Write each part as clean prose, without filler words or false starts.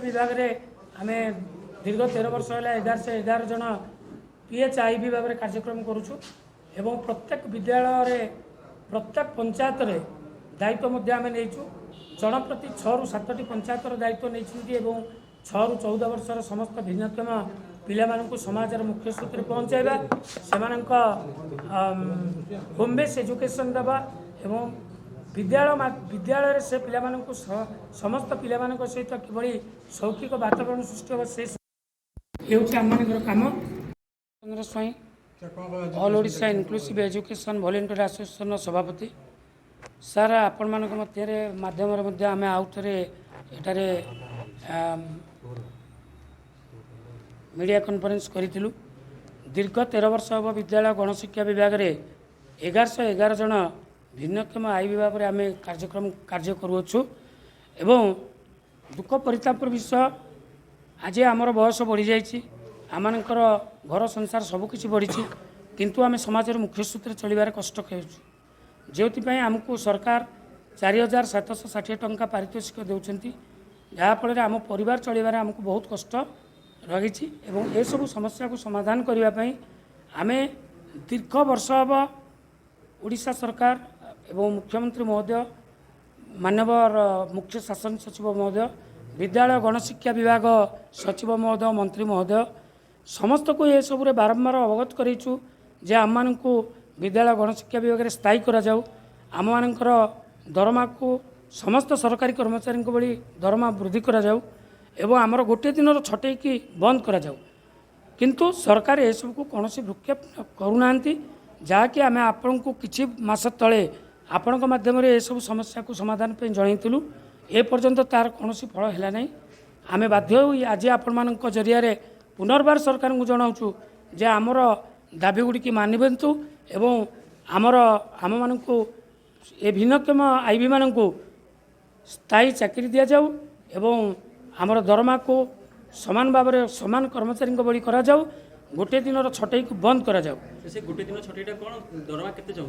विभाग रे आमे दीर्घ 13 वर्ष है 1111 जन PHIB भाव में कार्यक्रम करुचु एवं प्रत्येक विद्यालय रे प्रत्येक पंचायत रे दायित्व मध्य आमे नेचु जन प्रति 6 ରୁ 7टी पंचायत दायित्व नहीं 6 ରୁ 14 वर्षर समस्त भिन्नक्षम पिला समाज मुख्य सूत्र पहुँचाइबा से होम बेस एजुकेशन देवा एवं विद्यालय से पिला समस्त पिला सहित किभली शौक्षिक वातावरण सृष्टि हो से आम कम Chandra Swain all Odisha inclusive education volunteer association सभापति सार आपण मान मध्य आम आउ थे एटारे मीडिया कॉन्फ्रेंस करूँ दीर्घ 13 वर्ष हम विद्यालय गणशिक्षा विभाग में 1111 जन भिन्नक्षम आईबी भाव में आम कार्य करुचु एवं दुख परितापर विषय आज आमर बयस बढ़ी जाइए आमर घर संसार सबकि बढ़ी किंतु आम समाज मुख्य सूत्र चलबार कष्ट खेचु जो आमको सरकार 4760 टंका पारितोषिक देउछंती जहाँफल आम परिवार चलबार आमको बहुत कष्ट रही एवं ये सब समस्या को समाधान करने आम दीर्घ वर्ष हम ओडिशा सरकार एवं मुख्यमंत्री महोदय माननीय मुख्य शासन सचिव महोदय विद्यालय गणशिक्षा विभाग सचिव महोदय मंत्री महोदय समस्त को ये सब बारंबार अवगत करूँ जे आम को विद्यालय गणशिक्षा विभाग में स्थायी करा जाऊ आम मानकर दरमा को समस्त सरकारी कर्मचारी भली दरमा वृद्धि करा जाऊ एवं आमर गोटे दिन छटैकी बंद करा जाऊ किंतु सरकार ये सब को कौन भ्रूक्षेप करूना जहाँकि आम आपण को किछि मास तले आपण माध्यम ये सब समस्या को समाधान पे जनइलु ए पर्यंत तार कौन फल है ना आम बाध्य आज आपण मान जरिया पुनर्बार सरकार को जनाऊँ जे आमर दाबी गुड़ी मानिबंतु एवं आमर आम मान को ए भिन्नक्षम आईबी मान को स्थायी चाकरी दि जाऊ एवं आमर दरमा को समान भाव में समान कर्मचारी भली करा जाऊ गोटे दिन छटई को बंद करा जाऊ से गोटे दिन छटईटा कोन दरमा केते जाऊ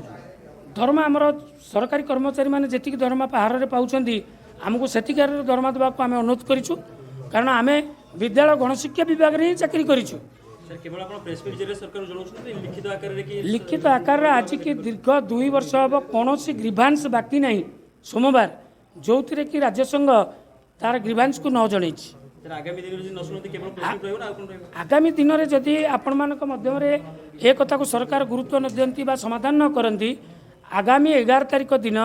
दरमा आमर सरकारी कर्मचारी माने जेतिक दरमा पहाड़ रे पाउछंदी हमको सेतिकार दरमा देबा को आमे अनुरोध करिछु कारण आमे विद्यालय गणशिक्षा विभाग रे चाकरी करिछु सर केवल आपण प्रेस मीट जरे सरकार जणाउछन लिखित आकार रे कि लिखित आकार रे आज की दीर्घ 2 वर्ष अब कोनोसी ग्रीवांस बाकी नहीं सोमवार जो थे कि राज्य संघ तार ग्रीवांस को न जनई आगामी दिन में जदि आपण मानक मध्यम ए कथा को सरकार गुरुत्व न दियंती बा समाधान न करती आगामी 11 तारिख दिन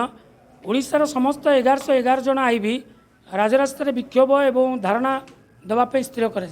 ओडिशार समस्त 1111 जन आईबी राजरास्तार विक्षोभ एवं धारणा देवाई स्थिर कर।